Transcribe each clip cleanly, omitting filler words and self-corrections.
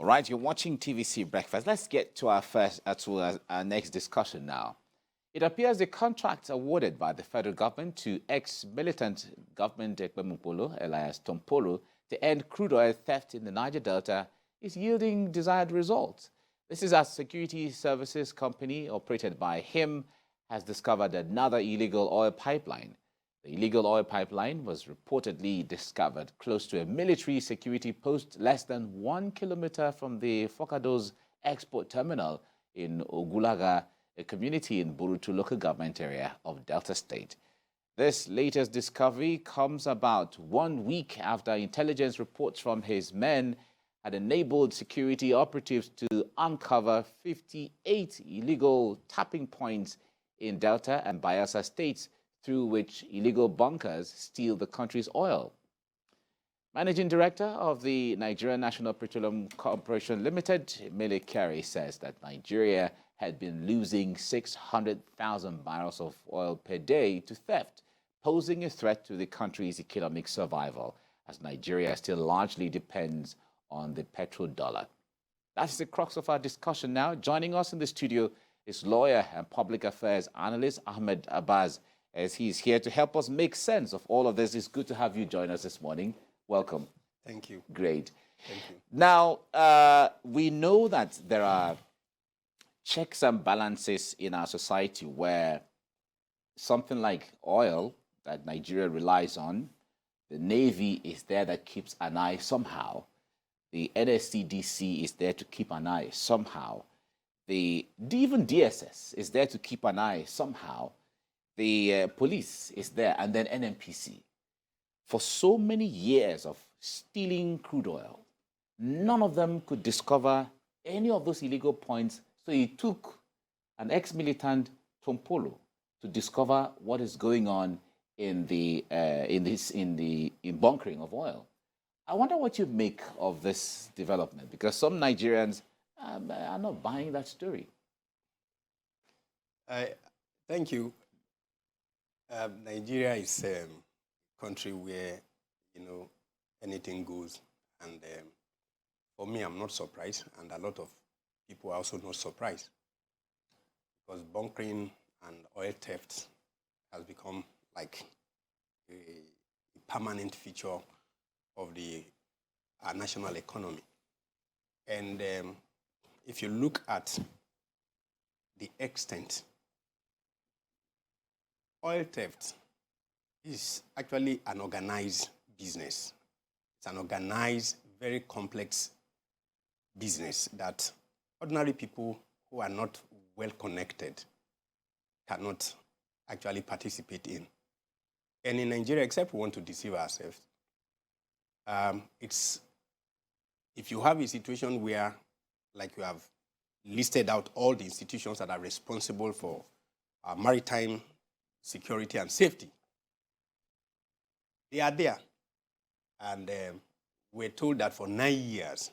All right, you're watching TVC Breakfast. Let's get to our next discussion now. It appears the contract awarded by the federal government to ex-militant Government Ekpemupolo, alias Tompolo, to end crude oil theft in the Niger Delta is yielding desired results. This is as security services company operated by him has discovered another illegal oil pipeline. The illegal oil pipeline was reportedly discovered close to a military security post less than 1 kilometer from the Forcados Export terminal in Ogulagha, a community in Burutu local government area of Delta State. This latest discovery comes about 1 week after intelligence reports from his men had enabled security operatives to uncover 58 illegal tapping points in Delta and Bayelsa states through which illegal bunkers steal the country's oil. Managing Director of the Nigerian National Petroleum Corporation Limited, Mele Kyari, says that Nigeria had been losing 600,000 barrels of oil per day to theft, posing a threat to the country's economic survival, as Nigeria still largely depends on the petrodollar. That's the crux of our discussion now. Joining us in the studio is lawyer and public affairs analyst Ahmed Abbas, as he's here to help us make sense of all of this. It's good to have you join us this morning. Welcome. Thank you. Great. Thank you. Now, we know that there are checks and balances in our society where something like oil that Nigeria relies on, the Navy is there that keeps an eye somehow. The NSCDC is there to keep an eye somehow. Even DSS is there to keep an eye somehow. The police is there, and then NNPC. For so many years of stealing crude oil, none of them could discover any of those illegal points. So it took an ex-militant Tompolo to discover what is going on in bunkering of oil. I wonder what you make of this development, because some Nigerians are not buying that story. Thank you. Nigeria is a country where, anything goes. And for me, I'm not surprised. And a lot of people are also not surprised. Because bunkering and oil theft has become like a permanent feature of our national economy. And if you look at the extent, oil theft is actually an organized business. It's an organized, very complex business that ordinary people who are not well connected cannot actually participate in. And in Nigeria, except we want to deceive ourselves, if you have a situation where, like you have listed out all the institutions that are responsible for maritime security and safety, they are there. And we're told that for 9 years,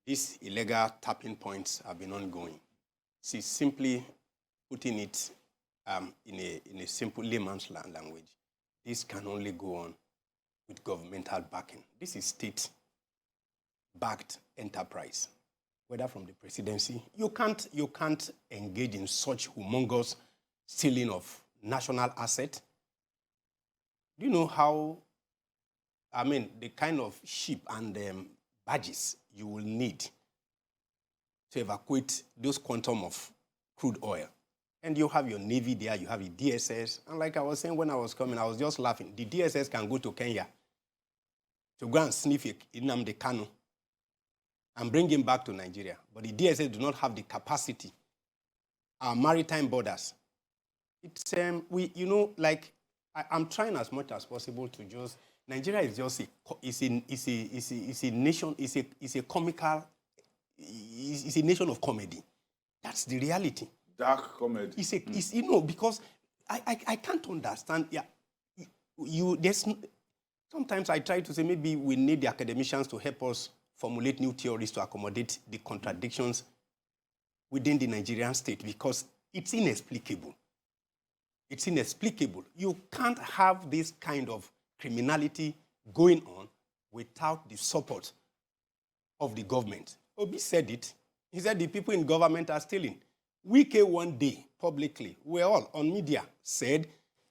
these illegal tapping points have been ongoing. See, simply putting it in a simple layman's language, this can only go on with governmental backing. This is state-backed enterprise, whether from the presidency. You can't engage in such humongous stealing of national asset. Do you know how, the kind of ship and barges you will need to evacuate those quantum of crude oil? And you have your Navy there, you have your DSS. And like I was saying when I was coming, I was just laughing. The DSS can go to Kenya to go and sniff Nnamdi Kanu and bring him back to Nigeria. But the DSS do not have the capacity. Our maritime borders. It's, I'm trying as much as possible to just, Nigeria is just it's a nation, it's a comical, it's a nation of comedy. That's the reality. Dark comedy. Because I can't understand. Yeah, sometimes I try to say maybe we need the academicians to help us formulate new theories to accommodate the contradictions within the Nigerian state, because it's inexplicable. It's inexplicable. You can't have this kind of criminality going on without the support of the government. Obi said it. He said the people in government are stealing. Wike one day, publicly, we all on media said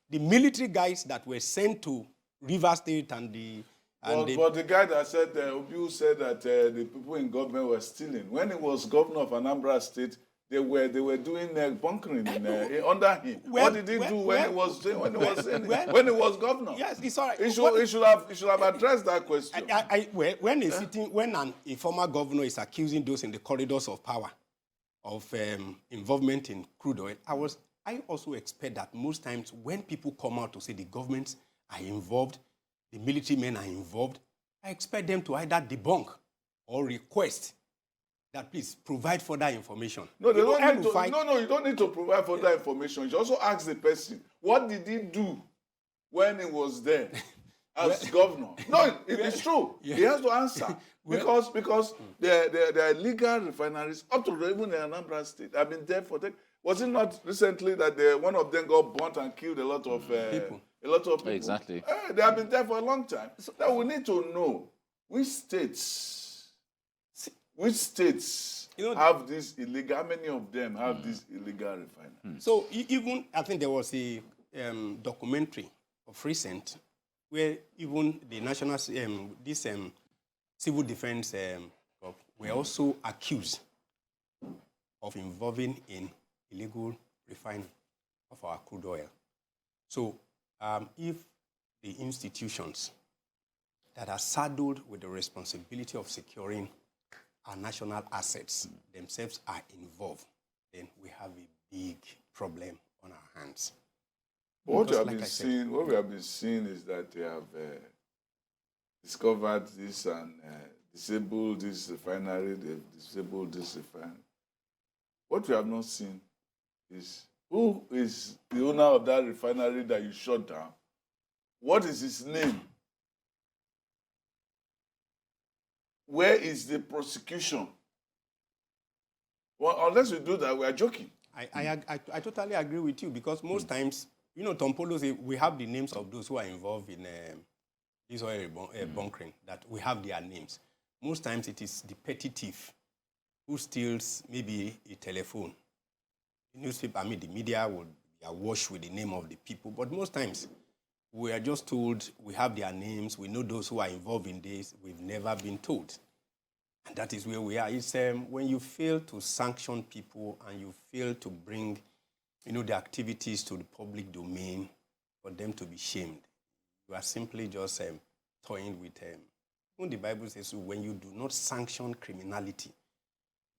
the military guys that were sent to River State and the... But the guy that said, Obi said that the people in government were stealing. When he was governor of Anambra State, they were doing bunkering under him. What did he do when he was governor? Yes, it's all right. He should have addressed that question. When a former governor is accusing those in the corridors of power of involvement in crude oil, I also expect that most times when people come out to say the governments are involved, the military men are involved, I expect them to either debunk or request that please provide further information. No, you don't need to provide further information. You also ask the person, what did he do when he was there as governor? No, it's true. Yeah. He has to answer. Because there are legal refineries up to even in Anambra State. I've been there for was it not recently that one of them got burnt and killed a lot of people? A lot of people. Exactly. They have been there for a long time. So now we need to know which states have this illegal, how many of them have this illegal refinery? So even, I think there was a documentary of recent where even the national, civil defense were also accused of involving in illegal refining of our crude oil. So if the institutions that are saddled with the responsibility of securing our national assets themselves are involved, then we have a big problem on our hands. What we have been seeing is that they have discovered this and disabled this refinery, they've disabled this refinery. What we have not seen is who is the owner of that refinery that you shut down? What is his name? Where is the prosecution? Well, unless we do that, we are joking. I totally agree with you because most times, Tompolo say we have the names of those who are involved in this oil bunkering, that we have their names. Most times it is the petty thief who steals maybe a telephone. The newspaper, the media would be awash with the name of the people, but most times we are just told we have their names, we know those who are involved in this, we've never been told. And that is where we are. It's when you fail to sanction people and you fail to bring, the activities to the public domain for them to be shamed. You are simply just toying with when the Bible says when you do not sanction criminality,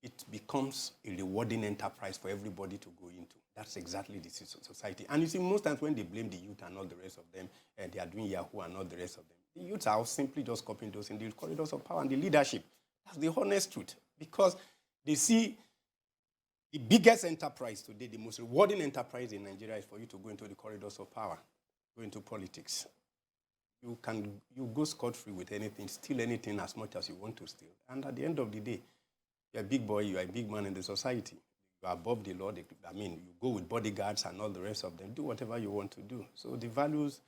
it becomes a rewarding enterprise for everybody to go into. That's exactly the society. And you see, most times when they blame the youth and all the rest of them, they are doing Yahoo and all the rest of them, the youths are simply just copying those in the corridors of power and the leadership. That's the honest truth. Because they see the biggest enterprise today, the most rewarding enterprise in Nigeria is for you to go into the corridors of power, go into politics. You go scot-free with anything, steal anything as much as you want to steal. And at the end of the day, you're a big boy, you're a big man in the society. You are above the law. You go with bodyguards and all the rest of them. Do whatever you want to do. So the values,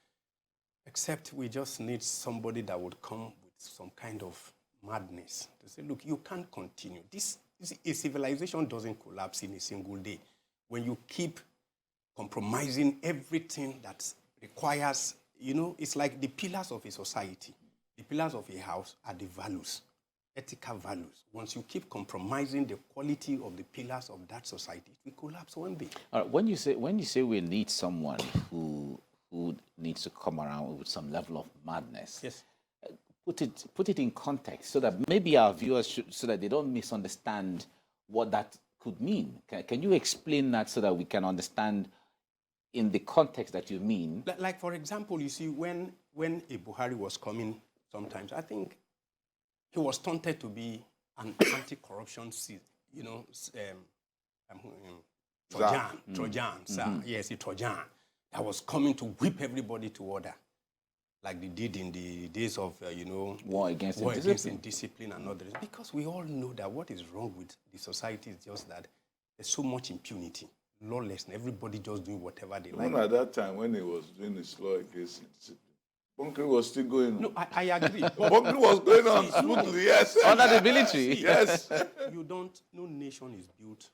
except we just need somebody that would come with some kind of madness to say, look, you can't continue. A civilization doesn't collapse in a single day. When you keep compromising everything that requires, it's like the pillars of a society. The pillars of a house are the values. Ethical values. Once you keep compromising the quality of the pillars of that society, it will collapse one day. When you say we need someone who needs to come around with some level of madness, yes, put it in context so that maybe our viewers so that they don't misunderstand what that could mean. Can you explain that so that we can understand in the context that you mean? Like for example, you see when a Buhari was coming, sometimes I think he was taunted to be an anti-corruption, Trojan, yes, a Trojan that was coming to whip everybody to order, like they did in the days of, war against indiscipline and others. Because we all know that what is wrong with the society is just that there's so much impunity, lawlessness, everybody just doing whatever they like. Even at that time when he was doing his law against indiscipline, Bunkering was still going on. No, I agree. Bunkering was going on smoothly, yes. Under the military. Yes. No nation is built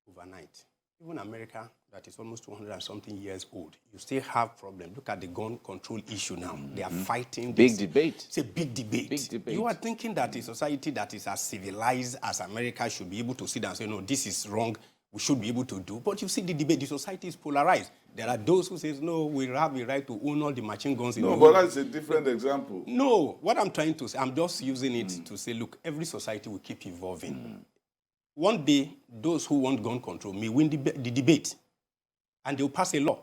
overnight. Even America, that is almost 200 and something years old, you still have problems. Look at the gun control issue now. They are fighting this. Big debate. It's a big debate. Big debate. You are thinking that a society that is as civilized as America should be able to sit down and say, no, this is wrong, we should be able to do. But you see the debate, the society is polarized. There are those who say, no, we have the right to own all the machine guns in the world. No, but that's a different example. No, what I'm trying to say, I'm just using it to say, look, every society will keep evolving. One day, those who want gun control may win the debate. And they'll pass a law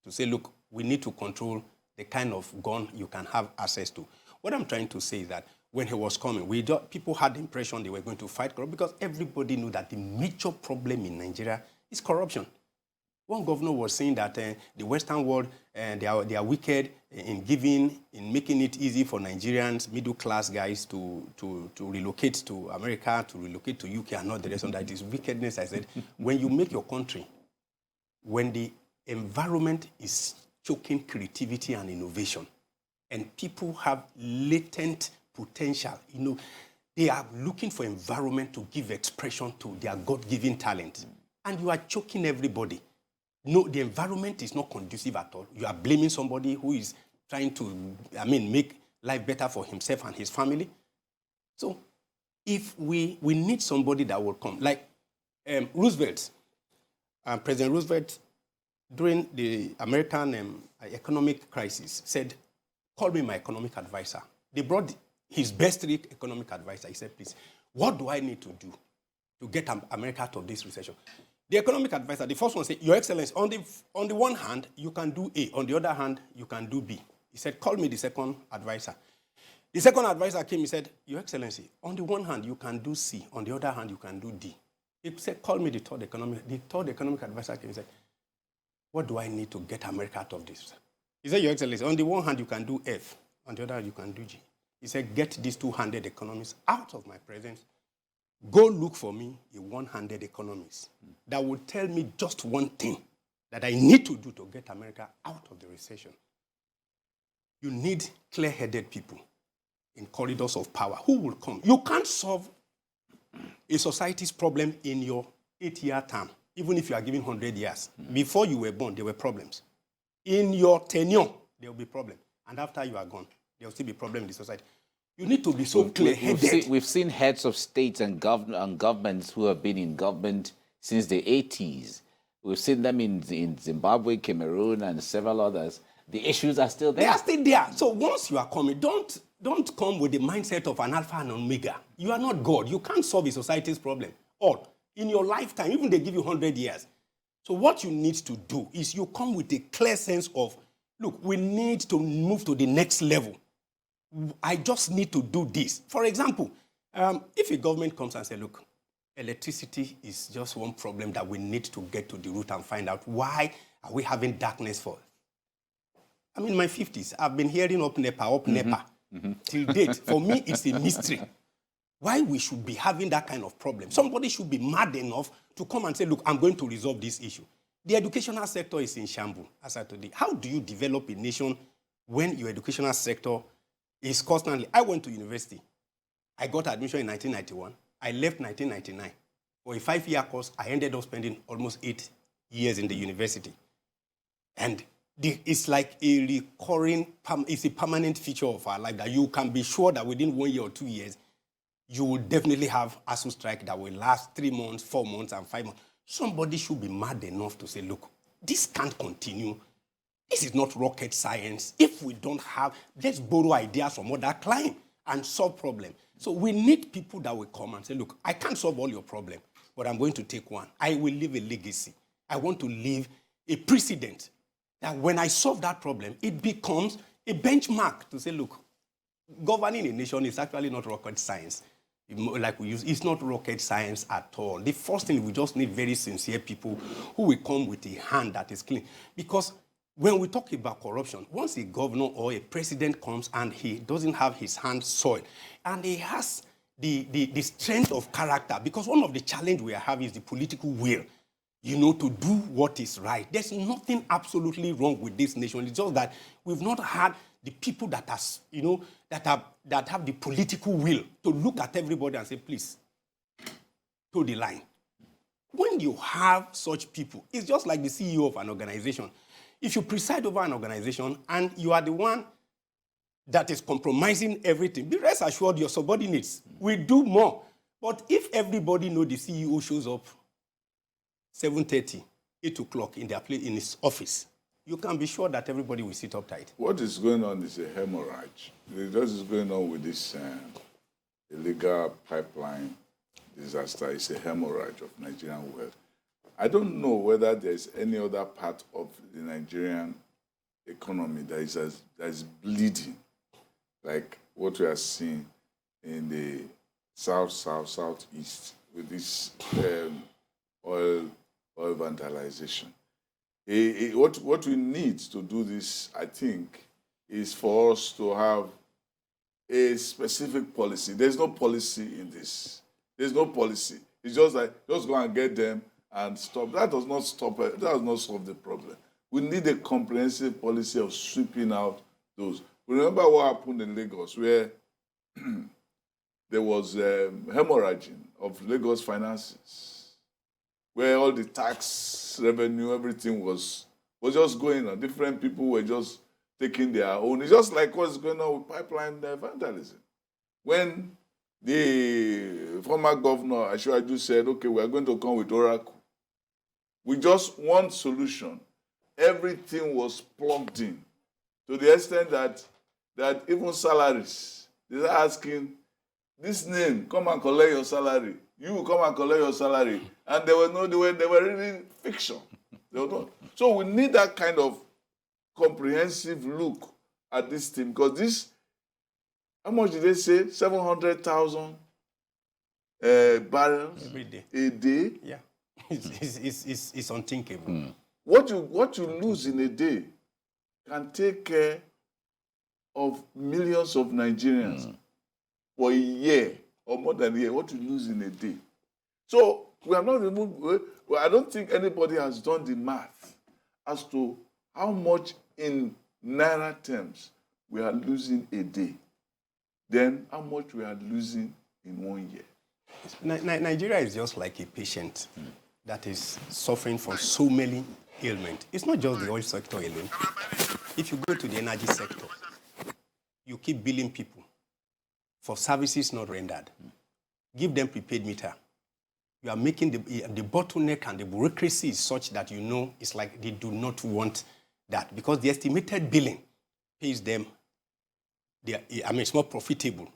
to say, look, we need to control the kind of gun you can have access to. What I'm trying to say is that when he was coming, people had the impression they were going to fight corruption because everybody knew that the major problem in Nigeria is corruption. One governor was saying that the Western world, they are wicked in making it easy for Nigerians, middle-class guys to relocate to America, to relocate to UK, and not the rest of that. It is wickedness. I said, when you make your country, when the environment is choking creativity and innovation, and people have latent potential, they are looking for environment to give expression to their God-given talent, and you are choking everybody. No, the environment is not conducive at all. You are blaming somebody who is trying to, make life better for himself and his family. So, if we need somebody that will come, like Roosevelt, President Roosevelt, during the American economic crisis, said, call me my economic advisor. They brought his best 3 economic advisor. He said, please, what do I need to do to get America out of this recession? The economic advisor, the first one said, Your Excellency, on the one hand, you can do A. On the other hand, you can do B. He said, call me the second advisor. The second advisor came, he said, Your Excellency, on the one hand, you can do C. On the other hand, you can do D. He said, call me the third economic advisor came, he said, what do I need to get America out of this? He said, Your Excellency, on the one hand, you can do F. On the other hand, you can do G. He said, get these 200 economists out of my presence. Go look for me a 100 economist that will tell me just one thing that I need to do to get America out of the recession. You need clear-headed people in corridors of power. Who will come? You can't solve a society's problem in your 8-year term, even if you are given 100 years. Before you were born, there were problems. In your tenure, there will be problems. And after you are gone, there will still be problems in the society. You need to be so clear-headed. We've seen heads of states and governments who have been in government since the 80s. We've seen them in Zimbabwe, Cameroon, and several others. The issues are still there. They are still there. So once you are coming, don't come with the mindset of an alpha and omega. You are not God. You can't solve a society's problem. Or in your lifetime, even they give you 100 years. So what you need to do is you come with a clear sense of, look, we need to move to the next level. I just need to do this. For example, if a government comes and says, look, electricity is just one problem that we need to get to the root and find out why are we having darkness for. I'm in my 50s. I've been hearing up NEPA. Till date. For me, it's a mystery. Why we should be having that kind of problem. Somebody should be mad enough to come and say, look, I'm going to resolve this issue. The educational sector is in shambles, as I told you. How do you develop a nation when your educational sector is constantly... I went to university. I got admission in 1991. I left 1999. For a 5-year course, I ended up spending almost 8 years in the university. And it's like a recurring... It's a permanent feature of our life that you can be sure that within 1 year or 2 years, you will definitely have ASU strike that will last 3 months, 4 months, and 5 months. Somebody should be mad enough to say, look, this can't continue. This is not rocket science. If we don't have, let's borrow ideas from other clients and solve problems. So we need people that will come and say, look, I can't solve all your problems, but I'm going to take one. I will leave a legacy. I want to leave a precedent that when I solve that problem, it becomes a benchmark to say, look, governing a nation is actually not rocket science. Like we use, it's not rocket science at all. The first thing, we just need very sincere people who will come with a hand that is clean. Because when we talk about corruption, once a governor or a president comes and he doesn't have his hands soiled, and he has the strength of character, because one of the challenges we have is the political will. to do what is right. There's nothing absolutely wrong with this nation. It's just that we've not had the people that that have the political will to look at everybody and say, please, toe the line. When you have such people, it's just like the CEO of an organization. If you preside over an organization and you are the one that is compromising everything, be rest assured your subordinates will do more. But if everybody knows the CEO shows up 7:30, 8 o'clock in his office, you can be sure that everybody will sit uptight. What is going on is a hemorrhage. What is going on with this illegal pipeline disaster is a hemorrhage of Nigerian wealth. I don't know whether there's any other part of the Nigerian economy that is bleeding, like what we are seeing in the southeast with this oil vandalization. What we need to do this, I think, is for us to have a specific policy. There's no policy in this. There's no policy. It's just like, just go and get them and stop. That does not stop it. That does not solve the problem. We need a comprehensive policy of sweeping out those. Remember what happened in Lagos, where there was hemorrhaging of Lagos finances, where all the tax revenue, everything was just going on. Different people were just taking their own. It's just like what's going on with pipeline vandalism. When the former governor, Ashwaju, said, okay, we are going to come with Oracle. We just want solution. Everything was plugged in to the extent that even salaries, they are asking, this name, come and collect your salary. You will come and collect your salary. And they were really fiction. They were not. So we need that kind of comprehensive look at this thing, because this, how much did they say? 700,000 barrels every day. A day? Yeah, it's unthinkable. What you lose in a day can take care of millions of Nigerians for a year or more than a year. What you lose in a day. So we have not removed. Well, I don't think anybody has done the math as to how much in naira terms we are losing a day. Then how much we are losing in 1 year. Nigeria is just like a patient that is suffering from so many ailments. It's not just the oil sector alone. If you go to the energy sector, you keep billing people for services not rendered. Give them prepaid meter. You are making the bottleneck and the bureaucracy is such that it's like they do not want that, because the estimated billing pays them. It's more profitable.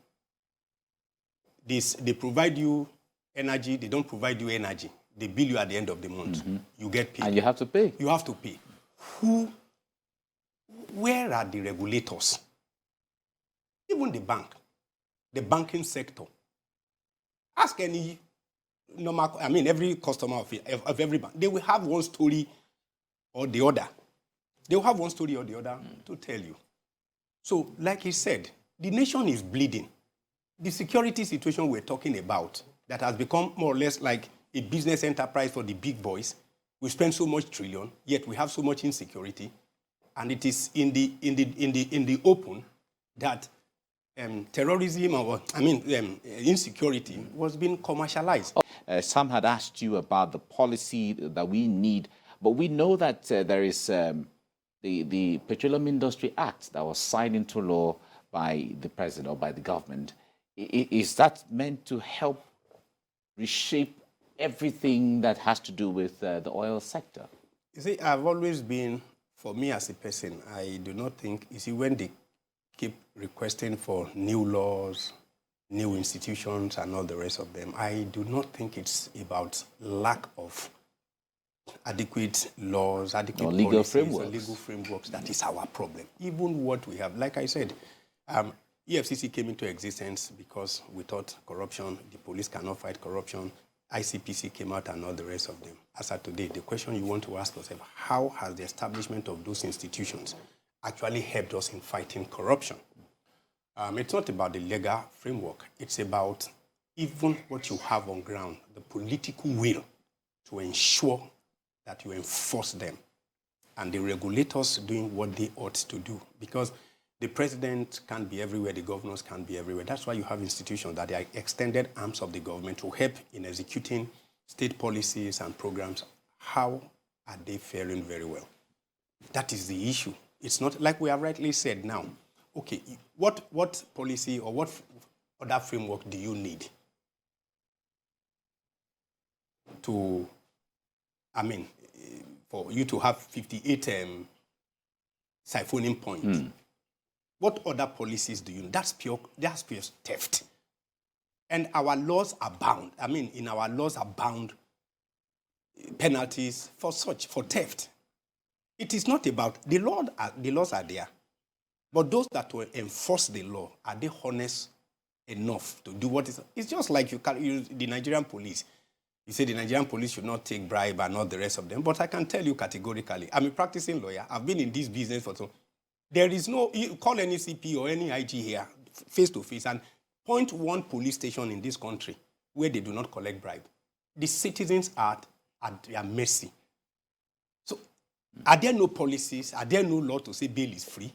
They provide you energy. They don't provide you energy. They bill you at the end of the month. You get paid. And you have to pay. You have to pay. Where are the regulators? Even the banking sector. Ask any normal, every customer of every bank. They will have one story or the other. They will have one story or the other to tell you. So, like he said, the nation is bleeding. The security situation we're talking about that has become more or less like a business enterprise for the big boys. We spend so much trillion, yet we have so much insecurity, and it is in the open that terrorism or insecurity was being commercialized. Sam had asked you about the policy that we need, but we know that there is the Petroleum Industry Act that was signed into law by the president or by the government. Is that meant to help reshape everything that has to do with the oil sector? You see, I've always been, for me as a person, I do not think, when they keep requesting for new laws, new institutions, and all the rest of them, I do not think it's about lack of adequate laws, adequate legal policies, legal frameworks. That is our problem. Even what we have, like I said, EFCC came into existence because we thought corruption, the police cannot fight corruption. ICPC came out and all the rest of them. As of today, the question you want to ask yourself, how has the establishment of those institutions actually helped us in fighting corruption? It's not about the legal framework. It's about even what you have on ground, the political will to ensure that you enforce them and the regulators doing what they ought to do. Because the president can't be everywhere, the governors can't be everywhere. That's why you have institutions that are extended arms of the government to help in executing state policies and programs. How are they faring very well? That is the issue. It's not like we have rightly said now. Okay, what policy or what other framework do you need to, for you to have 58 siphoning points? What other policies do you need? That's pure theft. And our laws abound. In our laws abound penalties for theft. It is not about, the laws are there. But those that will enforce the law, are they honest enough to do what is, it's just like you use the Nigerian police. You say the Nigerian police should not take bribe and not the rest of them. But I can tell you categorically, I'm a practicing lawyer. I've been in this business for so. There is no, you call any CP or any IG here face to face and point one police station in this country where they do not collect bribe. The citizens are at their mercy. So are there no policies? Are there no law to say bail is free?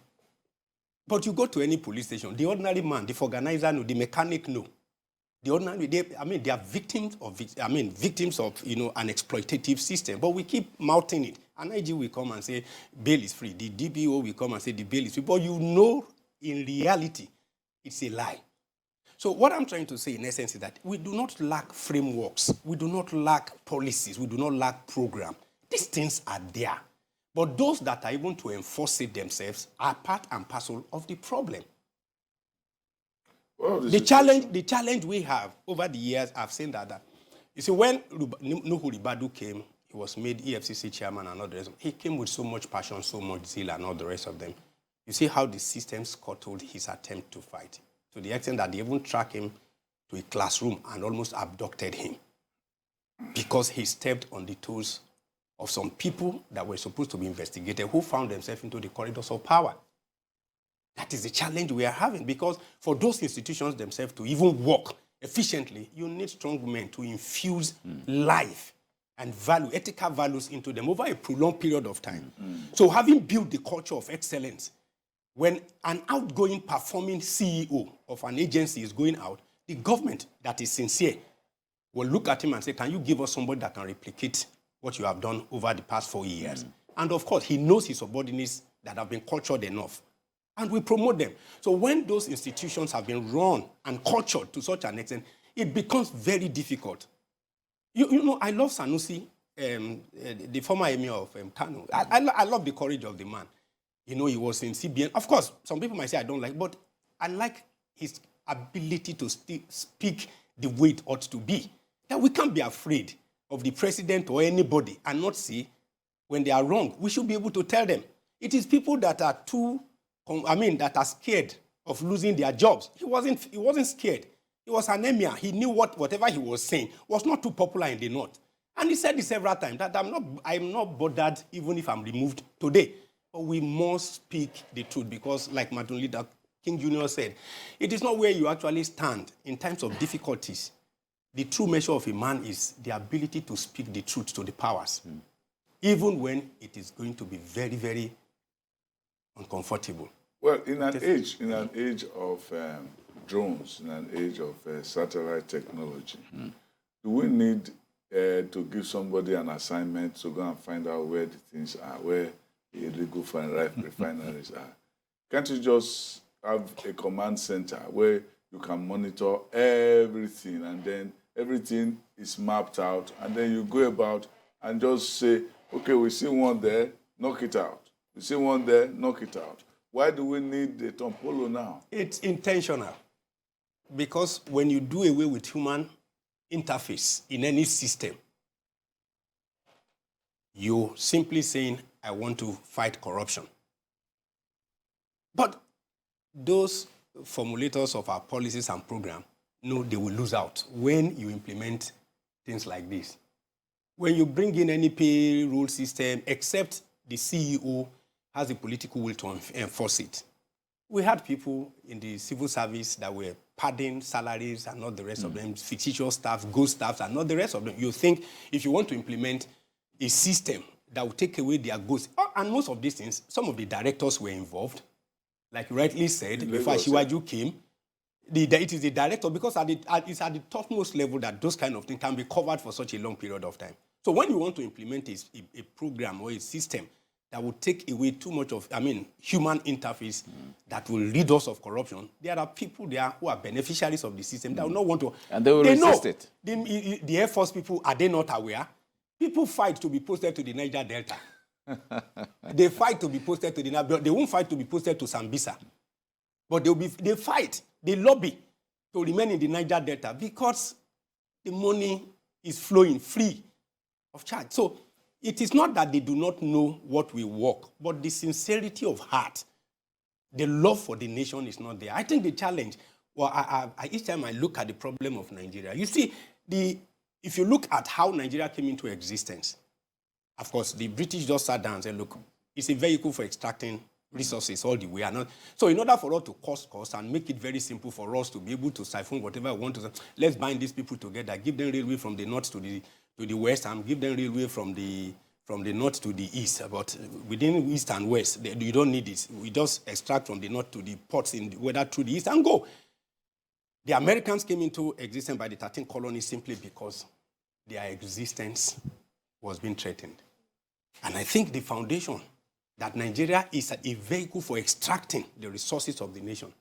But you go to any police station, the ordinary man, the organizer no, the mechanic no. The ordinary, they are victims of an exploitative system. But we keep mouthing it. An IG will come and say bail is free. The DPO will come and say the bail is free. But you know, in reality, it's a lie. So what I'm trying to say in essence is that we do not lack frameworks. We do not lack policies. We do not lack program. These things are there. But those that are able to enforce it themselves are part and parcel of the problem. Well, the challenge we have over the years, I've seen that you see, when Nuhu Ribadu came, he was made EFCC chairman and all the rest of them. He came with so much passion, so much zeal and all the rest of them. You see how the system scuttled his attempt to fight, to the extent that they even tracked him to a classroom and almost abducted him because he stepped on the toes of some people that were supposed to be investigated who found themselves into the corridors of power. That is the challenge we are having, because for those institutions themselves to even work efficiently, you need strong men to infuse life and value, ethical values into them over a prolonged period of time. So having built the culture of excellence, when an outgoing performing CEO of an agency is going out, the government that is sincere will look at him and say, can you give us somebody that can replicate what you have done over the past 4 years? And of course, he knows his subordinates that have been cultured enough. And we promote them. So when those institutions have been run and cultured to such an extent, it becomes very difficult. You know, I love Sanusi, the former emir of Kano. I love the courage of the man. You know, he was in CBN. Of course, some people might say I don't like, but I like his ability to speak the way it ought to be. That we can't be afraid of the president or anybody and not see when they are wrong. We should be able to tell them. It is people that are that are scared of losing their jobs. He wasn't scared. He was an emir. He knew whatever he was saying was not too popular in the north. And he said it several times, that I'm not bothered even if I'm removed today. But we must speak the truth, because like Martin Luther King Jr. said, it is not where you actually stand in times of difficulties. The true measure of a man is the ability to speak the truth to the powers, even when it is going to be very, very uncomfortable. Well, in an age of drones, in an age of satellite technology, do we need to give somebody an assignment to go and find out where the things are, where the illegal refineries are? Can't you just have a command center where you can monitor everything, and then everything is mapped out, and then you go about and just say, okay, we see one there, knock it out. We see one there, knock it out. Why do we need the Tompolo now? It's intentional. Because when you do away with human interface in any system, you're simply saying, I want to fight corruption. But those formulators of our policies and programs know they will lose out when you implement things like this. When you bring in any payroll system, except the CEO has the political will to enforce it. We had people in the civil service that were padding salaries and not the rest of them, fictitious staff, ghost staffs and not the rest of them. You think if you want to implement a system that will take away their goods. Oh, and most of these things, some of the directors were involved. Like you rightly said, before Shiwaju came, it is the director, because it's at the topmost level that those kind of things can be covered for such a long period of time. So when you want to implement a program or a system that will take away too much of, human interface that will rid us of corruption, there are people there who are beneficiaries of the system that will not want to. And they will resist it. The Air Force people, are they not aware? People fight to be posted to the Niger Delta. They fight to be posted to the Niger, but they won't fight to be posted to Sambisa. But they fight, they lobby to remain in the Niger Delta because the money is flowing free of charge. So it is not that they do not know what will work, but the sincerity of heart, the love for the nation is not there. I think the challenge, each time I look at the problem of Nigeria, you see, if you look at how Nigeria came into existence, of course, the British just sat down and said, look, it's a vehicle for extracting resources all the way. So in order for us to cost and make it very simple for us to be able to siphon whatever we want to, let's bind these people together, give them railway from the north to the west, and give them railway from the north to the east. But within east and west, you don't need this. We just extract from the north to the ports, whether through the east, and go. The Americans came into existence by the 13 colonies simply because their existence was being threatened. And I think the foundation that Nigeria is a vehicle for extracting the resources of the nation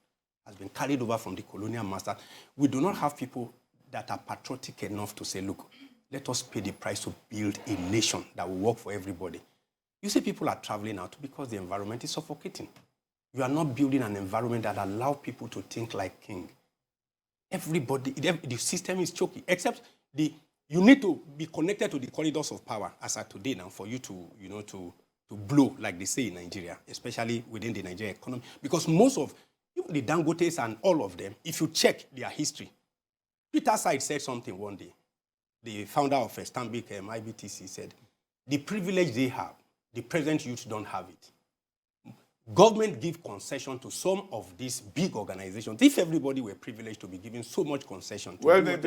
has been carried over from the colonial master. We do not have people that are patriotic enough to say, look, let us pay the price to build a nation that will work for everybody. You see, people are traveling out because the environment is suffocating. You are not building an environment that allows people to think like king. Everybody, the system is choky, except you need to be connected to the corridors of power as at today now for you to blow, like they say in Nigeria, especially within the Nigerian economy. Because most of the Dangotes and all of them, if you check their history, Peter Side said something one day. The founder of Stanbic IBTC said, the privilege they have, the present youth don't have it. Government give concession to some of these big organizations. If everybody were privileged to be given so much concession to in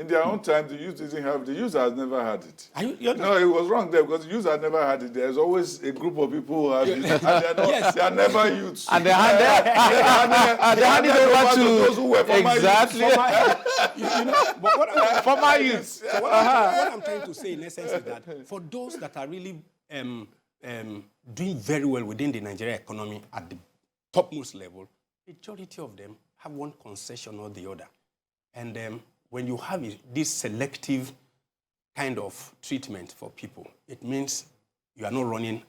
their own time, the youth didn't have it. The youth has never had it. No, it was wrong there because the youth has never had it. There's always a group of people who have it, and they are never youths. And they hand it over to those who were former youths. Former youths. So what I'm trying to say in essence is that for those that are really doing very well within the Nigerian economy at the topmost level, majority of them have one concession or the other. And when you have this selective kind of treatment for people, it means you are not running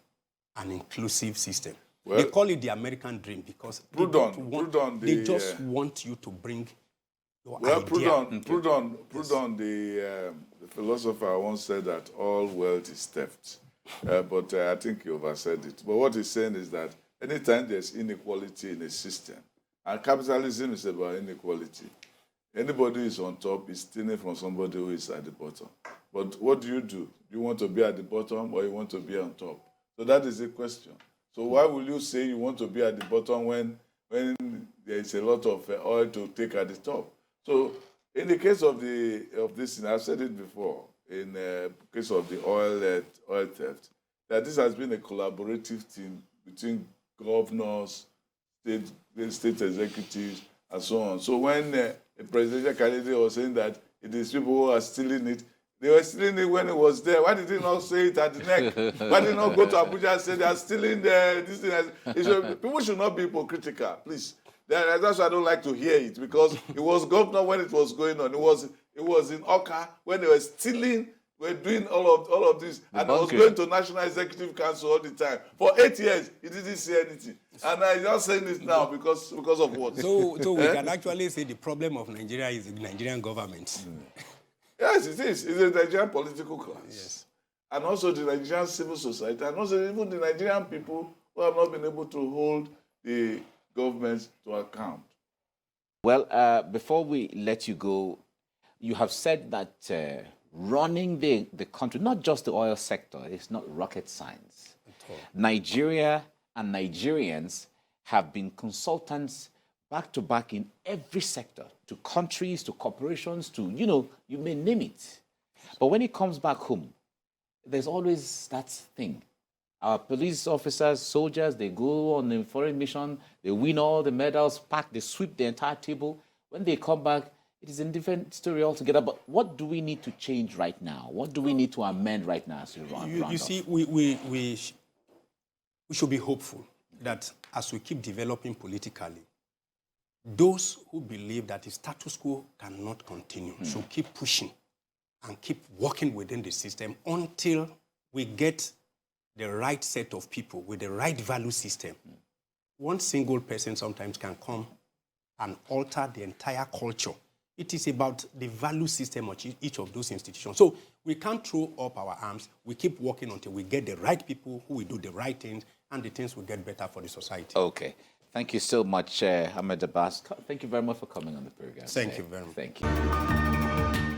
an inclusive system. Well, they call it the American dream because they just want you to bring your idea. Proudhon, the philosopher, once said that all wealth is theft. But I think you oversaid it. But what he's saying is that anytime there's inequality in a system, and capitalism is about inequality, anybody who is on top is stealing from somebody who is at the bottom. But what do? Do you want to be at the bottom or you want to be on top? So that is the question. So why will you say you want to be at the bottom when there is a lot of oil to take at the top? So in the case of this, and I've said it before, in the case of the oil theft, that this has been a collaborative team between governors, state executives, and so on. So when a presidential candidate was saying that it is people who are stealing it, they were stealing it when it was there. Why did they not say it at the neck? Why did they not go to Abuja and say they are stealing this thing? People should not be hypocritical, please. That's why I don't like to hear it, because it was governor when it was going on. It was in Oka when they were stealing, were doing all of this. And I was going to National Executive Council all the time. For 8 years, he didn't say anything. And I'm just saying this now because of what? So we can actually say the problem of Nigeria is the Nigerian government. Yes, it is. It's the Nigerian political class. Yes. And also the Nigerian civil society. And also even the Nigerian people who have not been able to hold the government to account. Well, before we let you go, you have said that running the country, not just the oil sector, is not rocket science. Nigeria and Nigerians have been consultants back to back in every sector, to countries, to corporations, to, you may name it. But when it comes back home, there's always that thing. Our police officers, soldiers, they go on a foreign mission, they win all the medals, they sweep the entire table. When they come back, it is a different story altogether. But what do we need to change right now? What do we need to amend right now? You see, we should be hopeful that as we keep developing politically, those who believe that the status quo cannot continue should keep pushing and keep working within the system until we get the right set of people with the right value system. One single person sometimes can come and alter the entire culture. It is about the value system of each of those institutions. So we can't throw up our arms. We keep working until we get the right people who will do the right things, and the things will get better for the society. Okay. Thank you so much, Ahmed Abbas. Thank you very much for coming on the program. Thank you very much. Thank you.